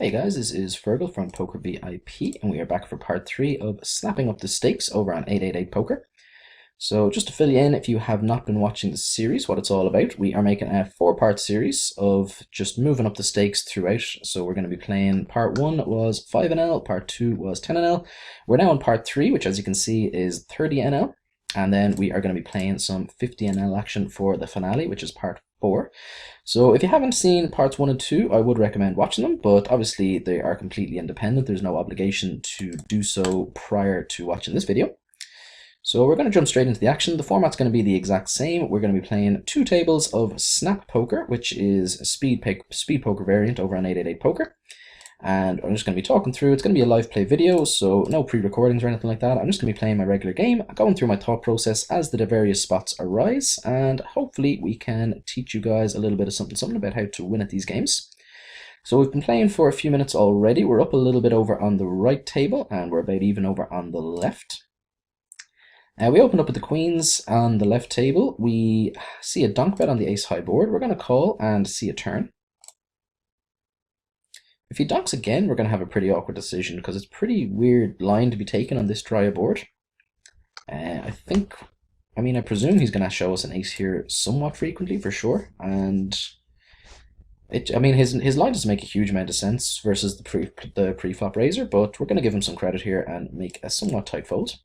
Hey guys, this is Fergal from Poker VIP, and we are back for part 3 of Snapping Up the Stakes over on 888 Poker. So just to fill you in, if you have not been watching the series, what it's all about, we are making a 4-part series of just moving up the stakes throughout. So we're going to be playing part 1 was 5NL, part 2 was 10NL. We're now on part 3, which as you can see is 30NL. And then we are going to be playing some 50NL action for the finale, which is part 4. So if you haven't seen parts 1 and 2, I would recommend watching them, but obviously they are completely independent. There's no obligation to do so prior to watching this video. So we're going to jump straight into the action. The format's going to be the exact same. We're going to be playing 2 tables of Snap Poker, which is a speed poker variant over on 888 Poker. And I'm just going to be talking through. It's going to be a live play video, so no pre-recordings or anything like that. I'm just going to be playing my regular game, going through my thought process as the various spots arise, and hopefully we can teach you guys a little bit of something about how to win at these games. So we've been playing for a few minutes already. We're up a little bit over on the right table, and we're about even over on the left. We opened up with the queens on the left table. We see a donk bet on the ace high board. We're going to call and see a turn. If he donks again, we're going to have a pretty awkward decision because it's a pretty weird line to be taken on this dry board. I presume he's going to show us an ace here somewhat frequently for sure. And his line doesn't make a huge amount of sense versus the pre-flop raiser, but we're going to give him some credit here and make a somewhat tight fold.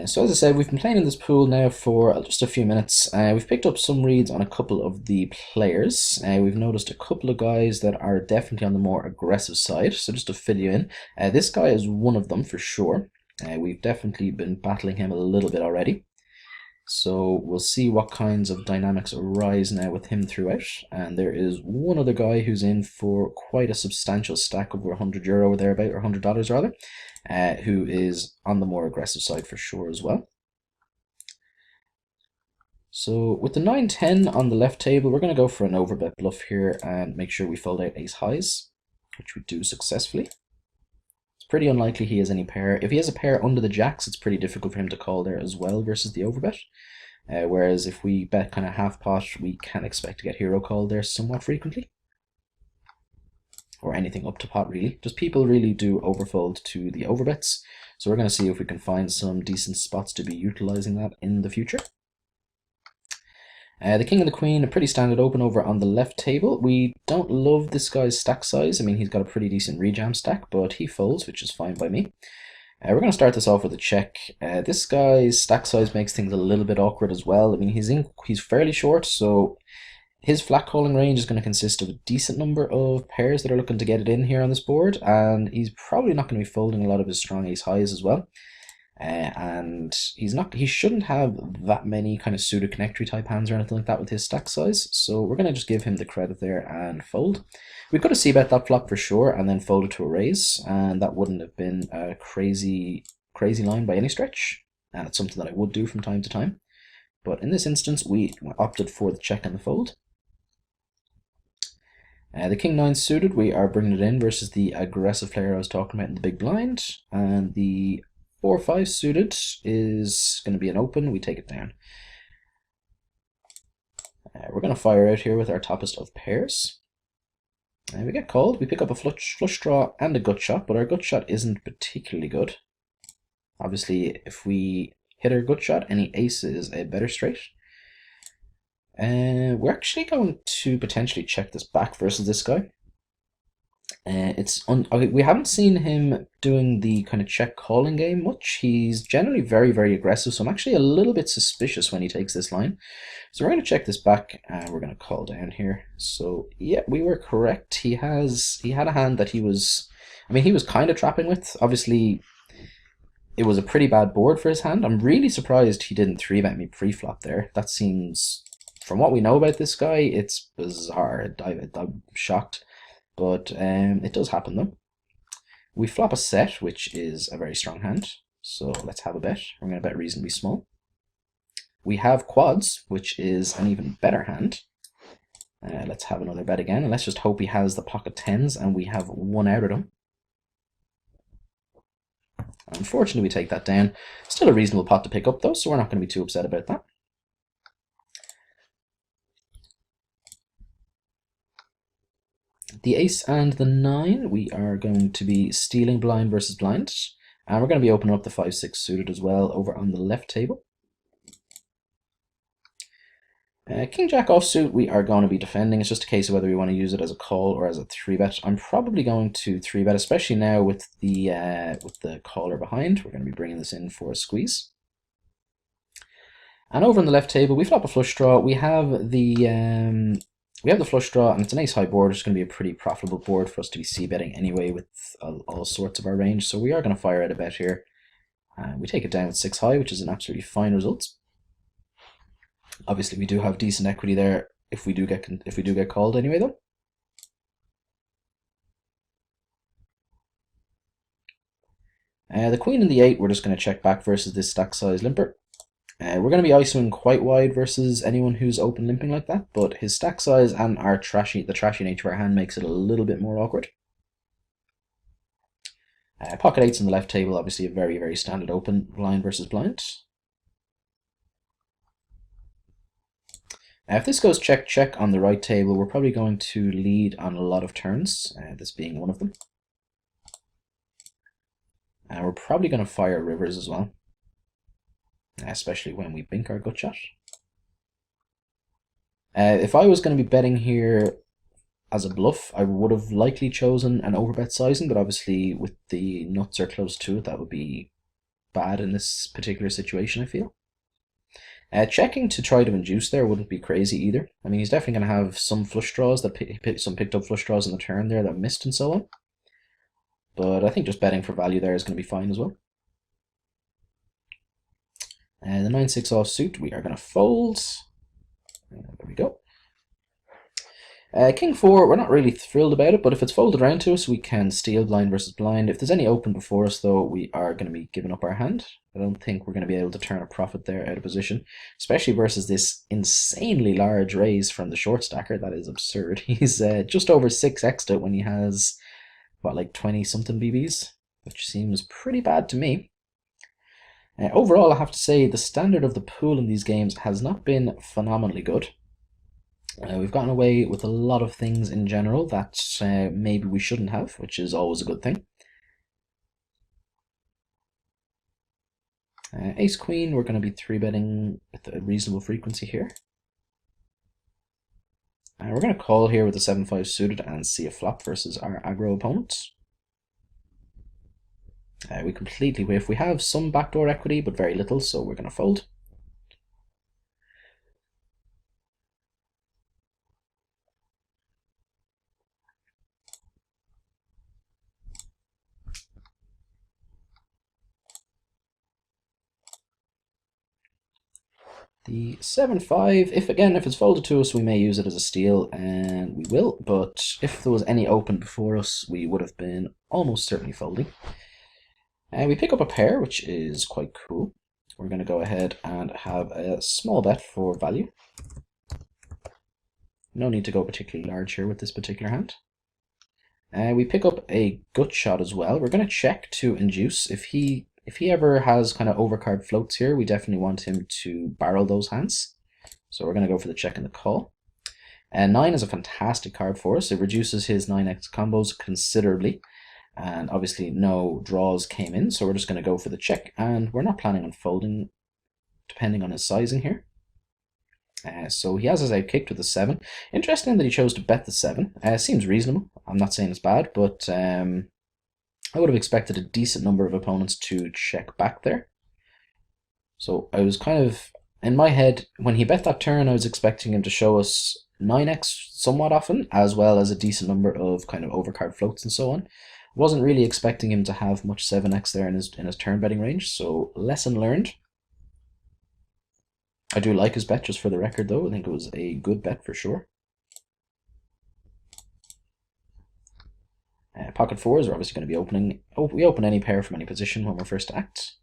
So as I said, we've been playing in this pool now for just a few minutes. We've picked up some reads on a couple of the players. We've noticed a couple of guys that are definitely on the more aggressive side. So just to fill you in, this guy is one of them for sure. We've definitely been battling him a little bit already. So we'll see what kinds of dynamics arise now with him throughout. And there is one other guy who's in for quite a substantial stack, over €100 or thereabout, or $100 rather, who is on the more aggressive side for sure as well. So with the 9-10 on the left table, we're going to go for an overbet bluff here and make sure we fold out ace highs, which we do successfully. It's pretty unlikely he has any pair. If he has a pair under the jacks, it's pretty difficult for him to call there as well versus the overbet. Whereas if we bet kind of half pot, we can expect to get hero called there somewhat frequently. Or anything up to pot really. Just people really do overfold to the overbets. So we're going to see if we can find some decent spots to be utilizing that in the future. The king and the queen, a pretty standard open over on the left table. We don't love this guy's stack size. I mean, he's got a pretty decent rejam stack, but he folds, which is fine by me. We're going to start this off with a check. This guy's stack size makes things a little bit awkward as well. I mean, he's fairly short, so his flat calling range is going to consist of a decent number of pairs that are looking to get it in here on this board, and he's probably not going to be folding a lot of his strong ace highs as well. And he shouldn't have that many kind of pseudo connectory type hands or anything like that with his stack size, so we're going to just give him the credit there and fold. We could have c-bet that flop for sure and then fold it to a raise, and that wouldn't have been a crazy line by any stretch, and it's something that I would do from time to time. But in this instance, we opted for the check and the fold. The king-9 suited, we are bringing it in versus the aggressive player I was talking about in the big blind, and the 4-5 suited is going to be an open. We take it down. We're going to fire out here with our toppest of pairs. And we get called. We pick up a flush draw and a gut shot, but our gut shot isn't particularly good. Obviously, if we hit our gut shot, any ace is a better straight. We're actually going to potentially check this back versus this guy. We haven't seen him doing the kind of check calling game much. He's generally very, very aggressive, so I'm actually a little bit suspicious when he takes this line. So we're going to check this back, and we're going to call down here. So yeah, we were correct. He had a hand that he was kind of trapping with. Obviously, it was a pretty bad board for his hand. I'm really surprised he didn't 3-bet me pre-flop there. That seems, from what we know about this guy, it's bizarre. I'm shocked. But it does happen though. We flop a set, which is a very strong hand. So let's have a bet. We're going to bet reasonably small. We have quads, which is an even better hand. Let's have another bet again. And let's just hope he has the pocket tens and we have one out of them. Unfortunately, we take that down. Still a reasonable pot to pick up though, so we're not going to be too upset about that. The ace and the 9, we are going to be stealing blind versus blind. And we're going to be opening up the 5-6 suited as well over on the left table. King Jack offsuit, we are going to be defending. It's just a case of whether we want to use it as a call or as a 3-bet. I'm probably going to 3-bet, especially now with the caller behind. We're going to be bringing this in for a squeeze. And over on the left table, we flop a flush draw. We have the flush draw, and it's an ace high board. It's going to be a pretty profitable board for us to be c-betting anyway with all sorts of our range. So we are going to fire out a bet here. We take it down with 6 high, which is an absolutely fine result. Obviously, we do have decent equity there if we do get called anyway, though. The queen and the 8, we're just going to check back versus this stack size limper. We're going to be ISOing quite wide versus anyone who's open limping like that, but his stack size and the trashy nature of our hand makes it a little bit more awkward. Pocket 8s on the left table, obviously a very, very standard open blind versus blind. If this goes check, check on the right table, we're probably going to lead on a lot of turns, this being one of them. And we're probably going to fire rivers as well, especially when we bink our gut shot. If I was going to be betting here as a bluff, I would have likely chosen an overbet sizing, but obviously with the nuts are close to it, that would be bad in this particular situation, I feel. Checking to try to induce there wouldn't be crazy either. I mean, he's definitely going to have some flush draws, some picked up flush draws in the turn there that missed and so on. But I think just betting for value there is going to be fine as well. And the 9-6 offsuit, we are going to fold. There we go. King 4, we're not really thrilled about it, but if it's folded around to us, we can steal blind versus blind. If there's any open before us, though, we are going to be giving up our hand. I don't think we're going to be able to turn a profit there out of position, especially versus this insanely large raise from the short stacker. That is absurd. He's just over 6x'd it when he has, what, like 20-something BBs, which seems pretty bad to me. Overall, I have to say the standard of the pool in these games has not been phenomenally good. We've gotten away with a lot of things in general that maybe we shouldn't have, which is always a good thing. Ace Queen, we're going to be 3-betting with a reasonable frequency here. We're going to call here with the 7-5 suited and see a flop versus our aggro opponents. We completely whiff. We have some backdoor equity, but very little, so we're going to fold. The 7-5, if it's folded to us, we may use it as a steal, and we will, but if there was any open before us, we would have been almost certainly folding. And we pick up a pair, which is quite cool. We're going to go ahead and have a small bet for value. No need to go particularly large here with this particular hand. We pick up a gut shot as well. We're going to check to induce. If he ever has kind of overcard floats here, we definitely want him to barrel those hands. So we're going to go for the check and the call. And 9 is a fantastic card for us. It reduces his 9x combos considerably. And obviously no draws came in, so we're just going to go for the check. And we're not planning on folding, depending on his sizing here. So he has his out kicked with a 7. Interesting that he chose to bet the 7. Seems reasonable. I'm not saying it's bad, but I would have expected a decent number of opponents to check back there. So I was kind of, in my head, when he bet that turn, I was expecting him to show us 9x somewhat often, as well as a decent number of kind of overcard floats and so on. Wasn't really expecting him to have much 7x there in his turn betting range, so lesson learned. I do like his bet, just for the record, though. I think it was a good bet for sure. Pocket 4s are obviously going to be opening. We open any pair from any position when we're first to act.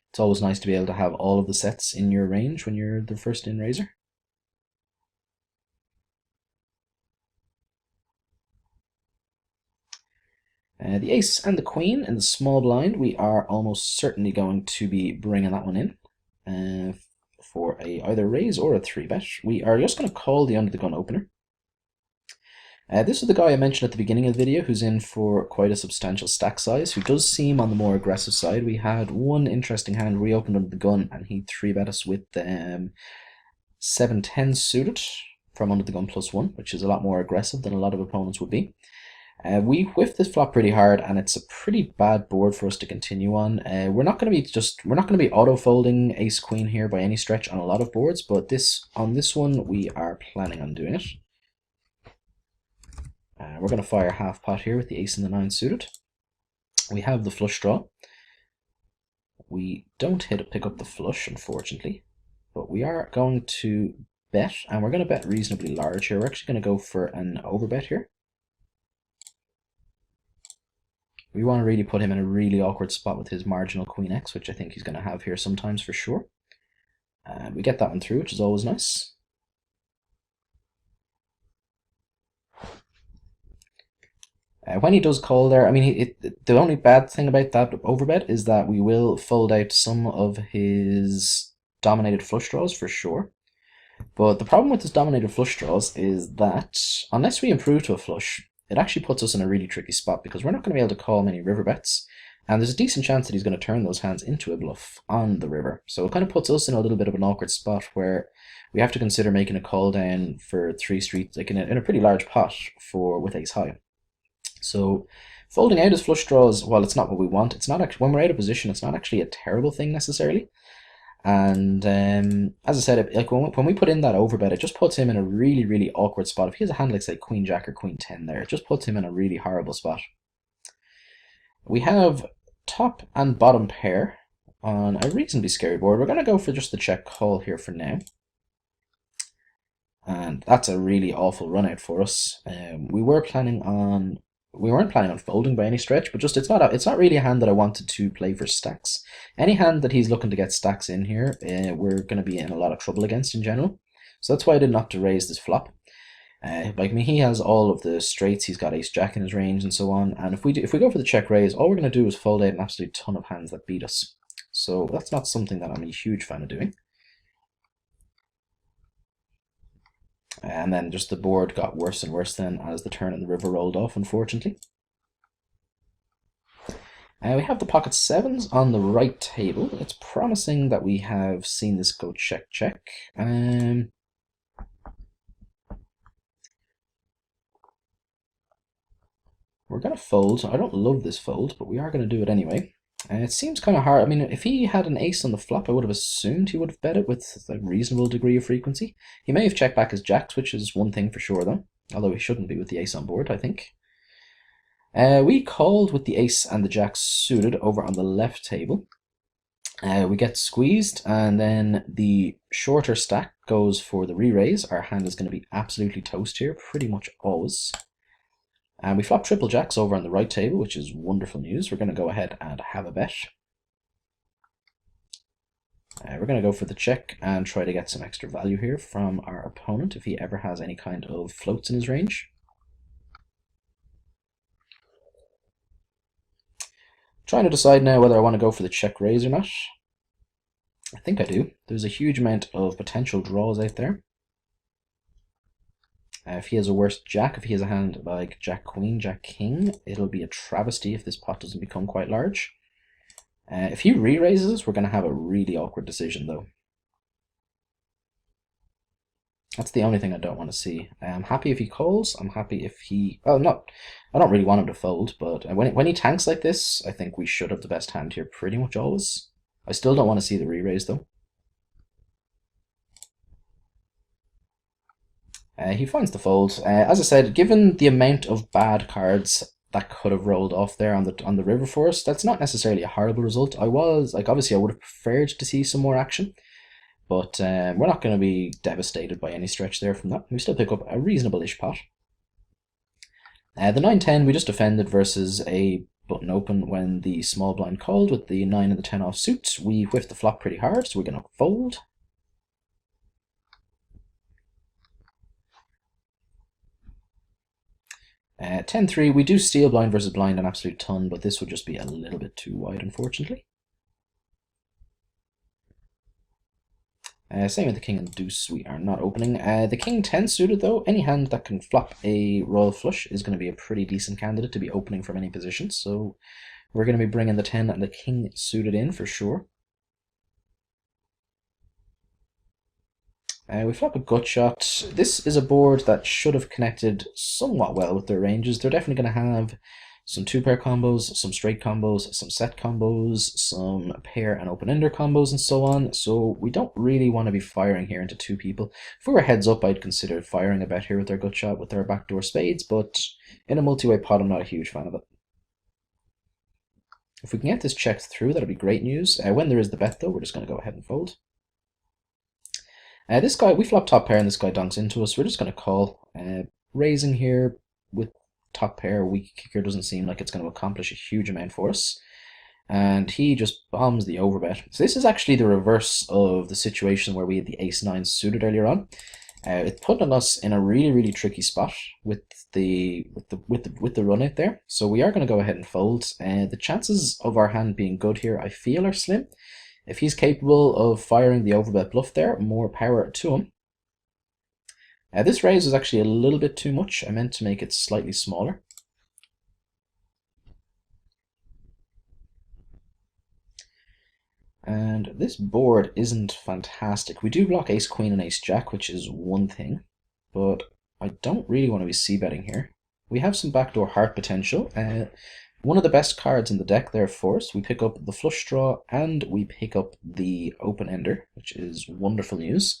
It's always nice to be able to have all of the sets in your range when you're the first in raiser. The ace and the queen in the small blind, we are almost certainly going to be bringing that one in for a either raise or a 3-bet. We are just going to call the under the gun opener. This is the guy I mentioned at the beginning of the video who's in for quite a substantial stack size, who does seem on the more aggressive side. We had one interesting hand where he opened under the gun and he 3-bet us with 7-10 suited from under the gun +1, which is a lot more aggressive than a lot of opponents would be. We whiffed this flop pretty hard, and it's a pretty bad board for us to continue on. We're not going to be auto folding ace queen here by any stretch on a lot of boards, but on this one we are planning on doing it. We're going to fire half pot here with the ace and the 9 suited. We have the flush draw. We don't pick up the flush, unfortunately, but we are going to bet, and we're going to bet reasonably large here. We're actually going to go for an overbet here. We want to really put him in a really awkward spot with his marginal queen x, which I think he's going to have here sometimes for sure. We get that one through, which is always nice. When he does call there, I mean, the only bad thing about that overbet is that we will fold out some of his dominated flush draws for sure. But the problem with his dominated flush draws is that unless we improve to a flush, it actually puts us in a really tricky spot because we're not going to be able to call many river bets. And there's a decent chance that he's going to turn those hands into a bluff on the river. So it kind of puts us in a little bit of an awkward spot where we have to consider making a call down for 3 streets, like in a pretty large pot with ace high. So folding out his flush draws, while it's not what we want, it's not actually, when we're out of position, it's not actually a terrible thing necessarily. And as I said, like when we put in that overbet, it just puts him in a really, really awkward spot. If he has a hand like, say, Queen Jack or Queen 10 there, it just puts him in a really horrible spot. We have top and bottom pair on a reasonably scary board. We're going to go for just the check call here for now. And that's a really awful run out for us. We weren't planning on folding by any stretch, but just it's not really a hand that I wanted to play for stacks. Any hand that he's looking to get stacks in here, we're going to be in a lot of trouble against in general. So that's why I did not to raise this flop. Like me, he has all of the straights. He's got ace jack in his range and so on. And if we go for the check raise, all we're going to do is fold out an absolute ton of hands that beat us. So that's not something that I'm a huge fan of doing. And then just the board got worse and worse then as the turn and the river rolled off, unfortunately. We have the pocket sevens on the right table. It's promising that we have seen this go check, check. We're going to fold. I don't love this fold, but we are going to do it anyway. It seems kind of hard. I mean, if he had an ace on the flop, I would have assumed he would have bet it with a reasonable degree of frequency. He may have checked back his jacks, which is one thing for sure, though. Although he shouldn't be with the ace on board, I think. We called with the ace and the jacks suited over on the left table. We get squeezed, and then the shorter stack goes for the re-raise. Our hand is going to be absolutely toast here, pretty much always. And we flop triple jacks over on the right table, which is wonderful news. We're going to go ahead and have a bet. We're going to go for the check and try to get some extra value here from our opponent if he ever has any kind of floats in his range. Trying to decide now whether I want to go for the check raise or not. I think I do. There's a huge amount of potential draws out there. If he has a worse jack, if he has a hand like Jack Queen, Jack King, it'll be a travesty if this pot doesn't become quite large. If he re-raises, we're going to have a really awkward decision, though. That's the only thing I don't want to see. I'm happy if he calls. I'm happy if he... Well, I don't really want him to fold, but when he tanks like this, I think we should have the best hand here pretty much always. I still don't want to see the re-raise, though. He finds the fold. As I said, given the amount of bad cards that could have rolled off there on the river for us, that's not necessarily a horrible result. Obviously I would have preferred to see some more action, but we're not going to be devastated by any stretch there from that. We still pick up a reasonable-ish pot. The 9-10 we just defended versus a button open when the small blind called with the 9 and the 10 off suits. We whiffed the flop pretty hard, so we're going to fold. 10-3, we do steal blind versus blind an absolute ton, but this would just be a little bit too wide, unfortunately. Same with the king and deuce, we are not opening. The king 10 suited though, any hand that can flop a royal flush is going to be a pretty decent candidate to be opening from any position. So we're going to be bringing the 10 and the king suited in for sure. We flop a gut shot. This is a board that should have connected somewhat well with their ranges. They're definitely going to have some two-pair combos, some straight combos, some set combos, some pair and open-ender combos, and so on. So we don't really want to be firing here into two people. If we were heads up, I'd consider firing a bet here with their gut shot with their backdoor spades, but in a multi-way pot, I'm not a huge fan of it. If we can get this checked through, that'll be great news. When there is the bet, though, we're just going to go ahead and fold. This guy, we flop top pair and this guy donks into us. We're just going to call. Raising here with top pair, weak kicker doesn't seem like it's going to accomplish a huge amount for us. And he just bombs the overbet. So this is actually the reverse of the situation where we had the ace-9 suited earlier on. It's putting us in a really tricky spot with the run out there. So we are going to go ahead and fold. The chances of our hand being good here, I feel, are slim. If he's capable of firing the overbet bluff there, more power to him. This raise is actually a little bit too much. I meant to make it slightly smaller. And this board isn't fantastic. We do block ace queen and ace jack, which is one thing, but I don't really want to be c-betting here. We have some backdoor heart potential. One of the best cards in the deck there for us. We pick up the flush draw and we pick up the open ender, which is wonderful news.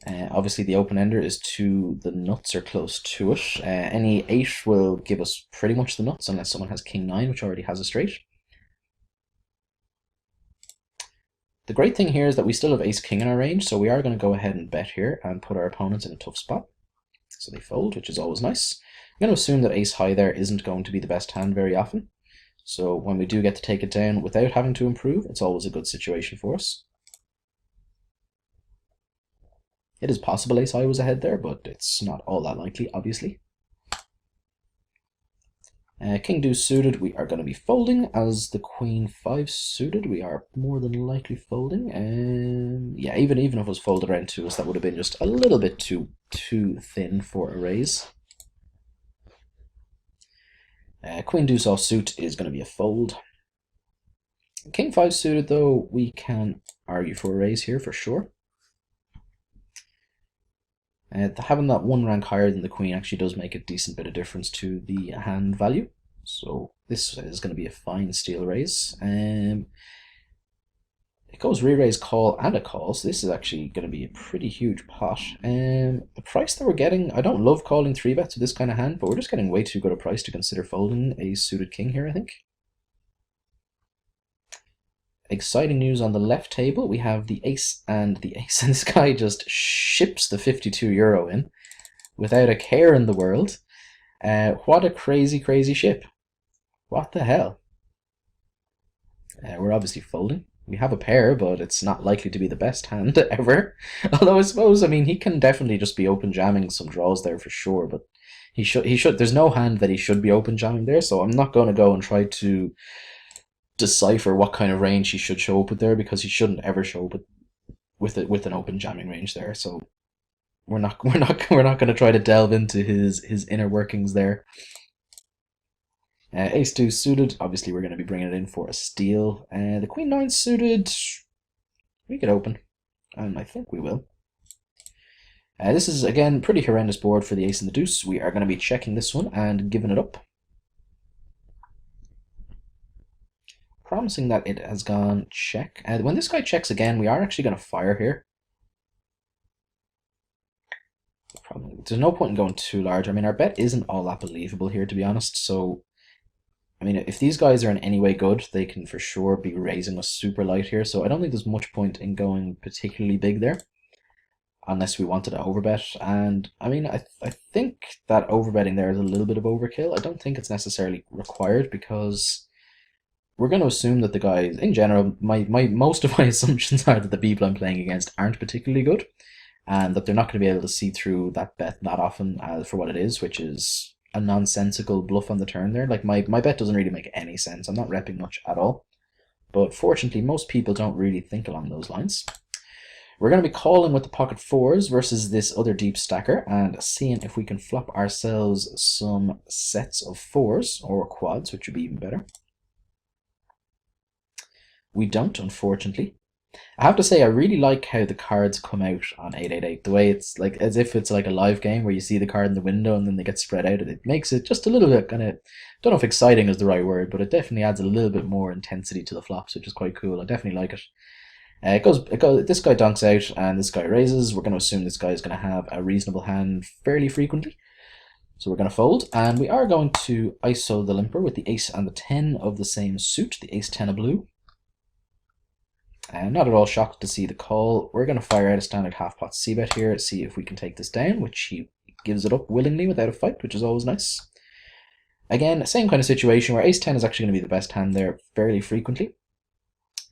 Obviously the open ender is to the nuts or close to it. Any 8 will give us pretty much the nuts unless someone has king 9, which already has a straight. The great thing here is that we still have ace king in our range, so we are going to go ahead and bet here and put our opponents in a tough spot. So they fold, which is always nice. I'm going to assume that ace high there isn't going to be the best hand very often. So when we do get to take it down without having to improve, it's always a good situation for us. It is possible ace high was ahead there, but it's not all that likely, obviously. King deuce suited, we are going to be folding. As the queen 5 suited, we are more than likely folding. Yeah, even if it was folded around to us, that would have been just a little bit too thin for a raise. Queen deuce offsuit is going to be a fold. King 5 suited, though, we can argue for a raise here for sure. Having that one rank higher than the queen actually does make a decent bit of difference to the hand value. So this is going to be a fine steal raise. It goes re-raise, call, and a call, so this is actually going to be a pretty huge pot. The price that we're getting, I don't love calling 3-bets with this kind of hand, but we're just getting way too good a price to consider folding a suited king here, I think. Exciting news on the left table, we have the ace and the ace, and this guy just ships the 52 euro in without a care in the world. What a crazy ship. What the hell? We're obviously folding. We have a pair, but it's not likely to be the best hand ever. Although I suppose, I mean, he can definitely just be open jamming some draws there for sure, but he should, there's no hand that he should be open jamming there, so I'm not going to go and try to decipher what kind of range he should show up with there, because he shouldn't ever show up with an open jamming range there. So we're not going to try to delve into his inner workings there. Ace 2 suited, obviously we're going to be bringing it in for a steal. The queen 9 suited, we could open, and I think we will. This is again pretty horrendous board for the ace and the deuce. We are going to be checking this one and giving it up. Promising that it has gone check. When this guy checks again, we are actually going to fire here. There's no point in going too large. I mean, our bet isn't all that believable here, to be honest. So, I mean, if these guys are in any way good, they can for sure be raising us super light here. So I don't think there's much point in going particularly big there, unless we wanted to overbet. And I mean, I think that overbetting there is a little bit of overkill. I don't think it's necessarily required, because we're going to assume that the guys, in general, most of my assumptions are that the people I'm playing against aren't particularly good, and that they're not going to be able to see through that bet that often for what it is, which is a nonsensical bluff on the turn there. Like, my bet doesn't really make any sense. I'm not repping much at all. But fortunately, most people don't really think along those lines. We're going to be calling with the pocket fours versus this other deep stacker and seeing if we can flop ourselves some sets of fours or quads, which would be even better. We don't, unfortunately. I have to say, I really like how the cards come out on 888. The way it's like as if it's like a live game where you see the card in the window and then they get spread out. It makes it just a little bit kind of, don't know if exciting is the right word, but it definitely adds a little bit more intensity to the flops, which is quite cool. I definitely like it. It goes. This guy donks out and this guy raises. We're going to assume this guy is going to have a reasonable hand fairly frequently. So we're going to fold, and we are going to ISO the limper with the ace and the 10 of the same suit, the ace 10 of blue. Not at all shocked to see the call. We're going to fire out a standard half pot c-bet here, see if we can take this down, which he gives it up willingly without a fight, which is always nice. Again, same kind of situation where ace 10 is actually going to be the best hand there fairly frequently.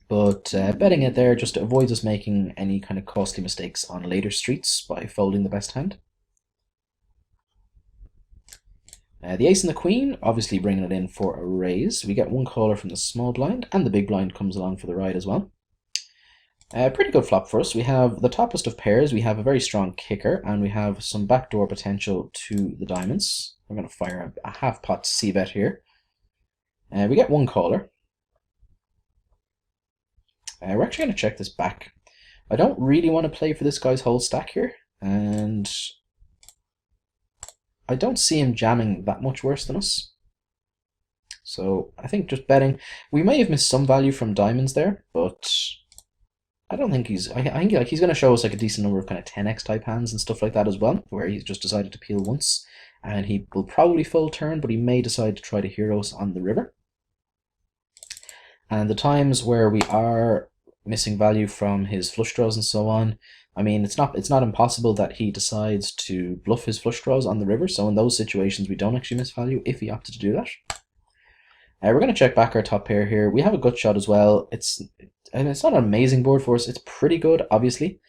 But betting it there just avoids us making any kind of costly mistakes on later streets by folding the best hand. The ace and the queen, obviously bringing it in for a raise. We get one caller from the small blind, and the big blind comes along for the ride as well. Pretty good flop for us. We have the toppest of pairs, we have a very strong kicker, and we have some backdoor potential to the diamonds. We're going to fire a half pot c-bet here. We get one caller. We're actually going to check this back. I don't really want to play for this guy's whole stack here, and I don't see him jamming that much worse than us. So I think just betting. We may have missed some value from diamonds there, but I don't think he's. I think like he's going to show us like a decent number of kind of 10x type hands and stuff like that as well, where he's just decided to peel once, and he will probably fold turn, but he may decide to try to hero us on the river. And the times where we are missing value from his flush draws and so on, I mean, it's not impossible that he decides to bluff his flush draws on the river. So in those situations, we don't actually miss value if he opted to do that. We're going to check back our top pair here. We have a gut shot as well. It's not an amazing board for us. It's pretty good, obviously.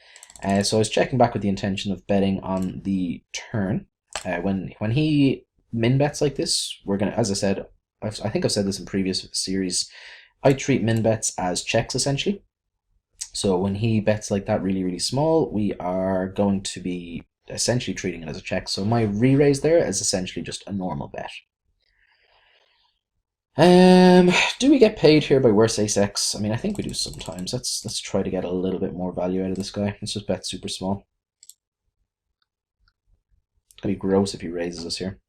So I was checking back with the intention of betting on the turn. When he min bets like this, we're gonna, as I said, I think I've said this in previous series, I treat min bets as checks essentially. So when he bets like that really, really small, we are going to be essentially treating it as a check. So my re-raise there is essentially just a normal bet. Do we get paid here by worse ace-x? I mean, I think we do sometimes. Let's try to get a little bit more value out of this guy. Let's just bet super small. It's gonna be gross if he raises us here.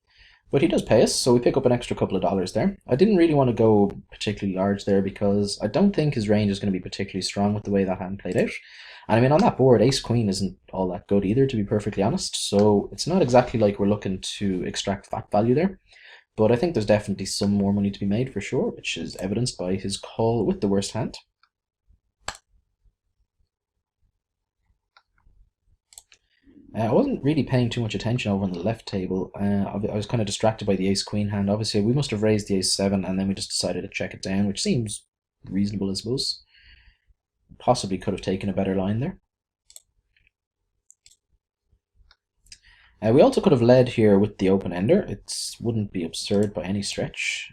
But he does pay us, so we pick up an extra couple of dollars there. I didn't really want to go particularly large there because I don't think his range is going to be particularly strong with the way that hand played out. And I mean, on that board, ace-queen isn't all that good either, to be perfectly honest. So it's not exactly like we're looking to extract fat value there. But I think there's definitely some more money to be made for sure, which is evidenced by his call with the worst hand. I wasn't really paying too much attention over on the left table. I was kind of distracted by the ace-queen hand. Obviously, we must have raised the ace-7, and then we just decided to check it down, which seems reasonable, I suppose. Possibly could have taken a better line there. We also could have led here with the open-ender. It wouldn't be absurd by any stretch.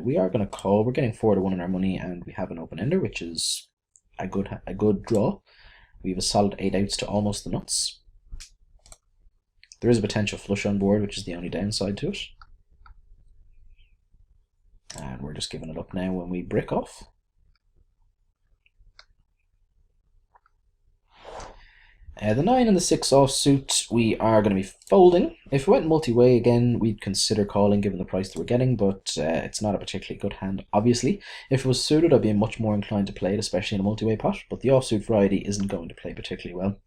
We are going to call. We're getting 4-1 in our money, and we have an open-ender, which is a good draw. We have a solid 8 outs to almost the nuts. There is a potential flush on board, which is the only downside to it. And we're just giving it up now when we brick off. The 9 and the 6 offsuit, we are going to be folding. If we went multi-way again, we'd consider calling given the price that we're getting, but it's not a particularly good hand, obviously. If it was suited, I'd be much more inclined to play it, especially in a multi-way pot, but the offsuit variety isn't going to play particularly well.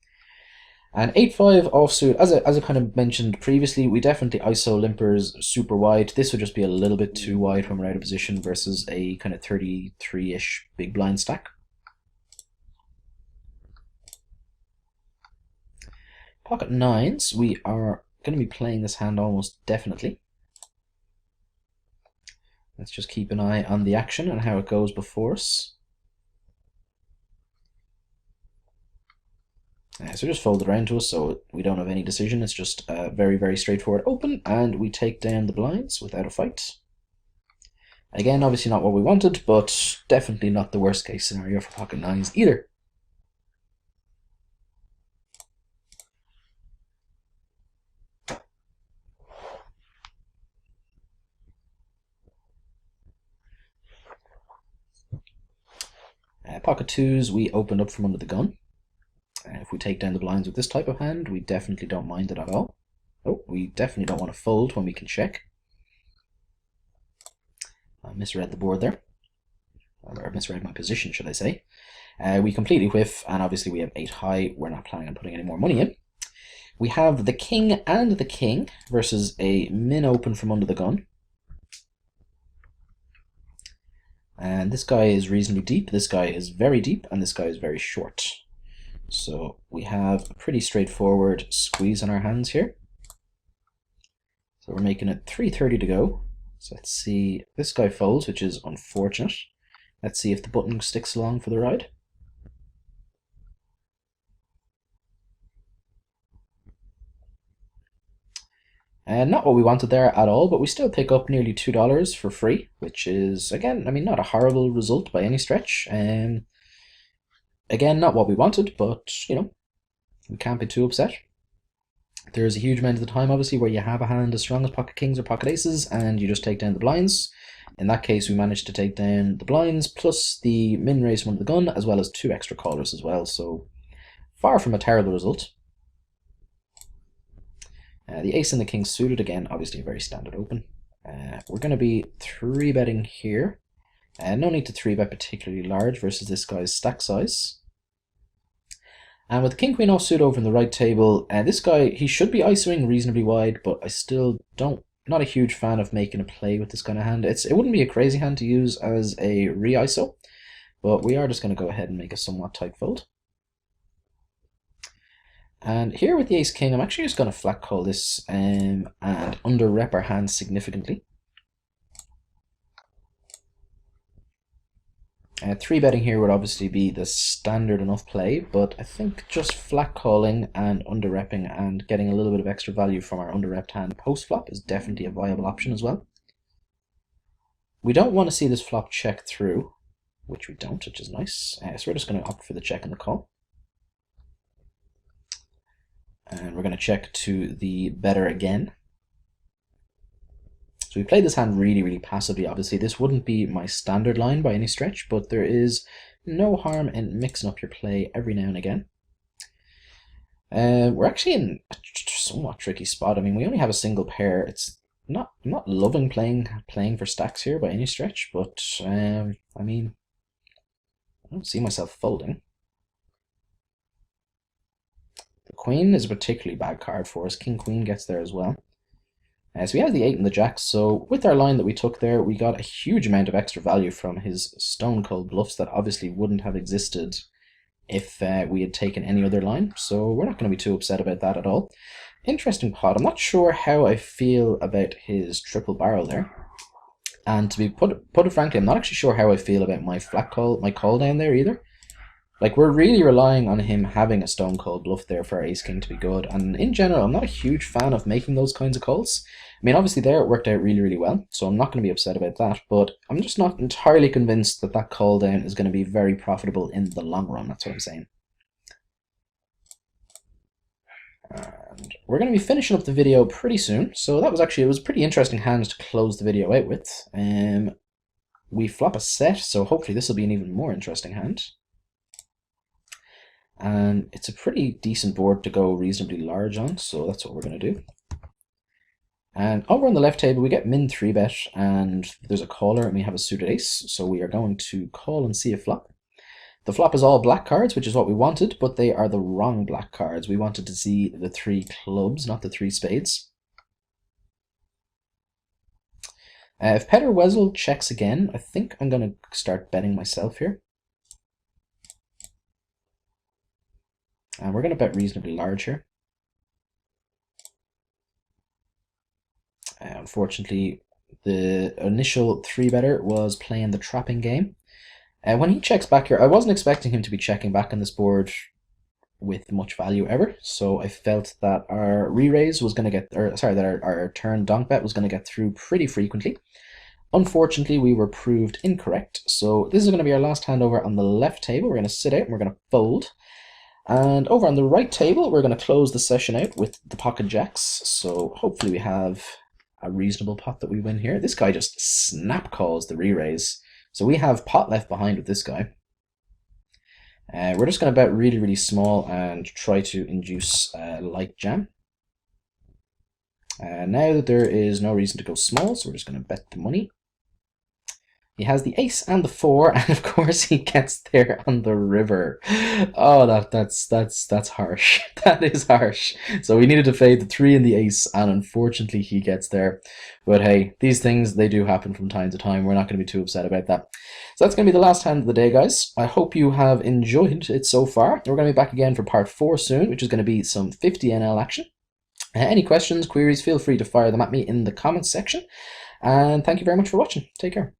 And 8-5 offsuit, as I kind of mentioned previously, we definitely ISO limpers super wide. This would just be a little bit too wide when we're out of position versus a kind of 33-ish big blind stack. Pocket 9s, we are going to be playing this hand almost definitely. Let's just keep an eye on the action and how it goes before us. So just fold it around to us so we don't have any decision. It's just a very, very straightforward open, and we take down the blinds without a fight. Again, obviously not what we wanted, but definitely not the worst case scenario for pocket 9s either. Pocket twos, we opened up from under the gun. If we take down the blinds with this type of hand, we definitely don't mind it at all. Oh, we definitely don't want to fold when we can check. I misread the board there. Or misread my position, should I say. We completely whiff, and obviously we have 8 high. We're not planning on putting any more money in. We have the king and the king versus a min open from under the gun. And this guy is reasonably deep, this guy is very deep, and this guy is very short. So we have a pretty straightforward squeeze on our hands here. So we're making it 330 to go. So let's see, this guy folds, which is unfortunate. Let's see if the button sticks along for the ride. And not what we wanted there at all, but we still pick up nearly $2 for free, which is, again, I mean, not a horrible result by any stretch. Again, not what we wanted, but, you know, we can't be too upset. There's a huge amount of the time, obviously, where you have a hand as strong as pocket kings or pocket aces, and you just take down the blinds. In that case, we managed to take down the blinds, plus the min raise from under the gun, as well as 2 extra callers as well, so far from a terrible result. The ace and the king suited, again, obviously a very standard open. We're going to be 3-betting here. No need to 3-bet particularly large versus this guy's stack size. And with the king queen offsuit over in the right table, this guy, he should be ISOing reasonably wide, but I still not a huge fan of making a play with this kind of hand. It wouldn't be a crazy hand to use as a re-ISO, but we are just going to go ahead and make a somewhat tight fold. And here with the ace king, I'm actually just going to flat call this and under rep our hand significantly. 3-betting here would obviously be the standard enough play, but I think just flat calling and under repping and getting a little bit of extra value from our under repped hand post flop is definitely a viable option as well. We don't want to see this flop check through, which we don't, which is nice. So we're just going to opt for the check and the call. And we're going to check to the better again. So we played this hand really, really passively, obviously. This wouldn't be my standard line by any stretch, but there is no harm in mixing up your play every now and again. We're actually in a somewhat tricky spot. I mean, we only have a single pair. It's I'm not loving playing for stacks here by any stretch, but I mean, I don't see myself folding. The queen is a particularly bad card for us. King queen gets there as well. So we have the 8 and the jack, so with our line that we took there, we got a huge amount of extra value from his stone cold bluffs that obviously wouldn't have existed if we had taken any other line, so we're not going to be too upset about that at all. Interesting pot. I'm not sure how I feel about his triple barrel there, and to be put it frankly, I'm not actually sure how I feel about my flat call, my call down there either. Like, we're really relying on him having a stone cold bluff there for our ace king to be good, and in general, I'm not a huge fan of making those kinds of calls. I mean, obviously there it worked out really, really well, so I'm not going to be upset about that, but I'm just not entirely convinced that that call down is going to be very profitable in the long run, that's what I'm saying. And we're going to be finishing up the video pretty soon, so that was it was a pretty interesting hand to close the video out with. We flop a set, so hopefully this will be an even more interesting hand. And it's a pretty decent board to go reasonably large on, so that's what we're going to do. And over on the left table, we get min 3-bet, and there's a caller, and we have a suited ace, so we are going to call and see a flop. The flop is all black cards, which is what we wanted, but they are the wrong black cards. We wanted to see the 3 clubs, not the 3 spades. If Petter Wessel checks again, I think I'm going to start betting myself here. And we're going to bet reasonably large here. Unfortunately, the initial 3-better was playing the trapping game. When he checks back here, I wasn't expecting him to be checking back on this board with much value ever, so I felt that our re-raise was going to get, that our turn donk bet was going to get through pretty frequently. Unfortunately, we were proved incorrect, so this is going to be our last hand over on the left table. We're going to sit out and we're going to fold. And over on the right table, we're going to close the session out with the pocket jacks. So hopefully we have a reasonable pot that we win here. This guy just snap calls the re-raise. So we have pot left behind with this guy. We're just going to bet really, really small and try to induce light jam. Now that there is no reason to go small, so we're just going to bet the money. He has the ace and the 4, and of course he gets there on the river. Oh, that's harsh. That is harsh. So we needed to fade the 3 and the ace, and unfortunately he gets there. But hey, these things, they do happen from time to time. We're not going to be too upset about that. So that's going to be the last hand of the day, guys. I hope you have enjoyed it so far. We're going to be back again for part 4 soon, which is going to be some 50 NL action. Any questions, queries, feel free to fire them at me in the comments section. And thank you very much for watching. Take care.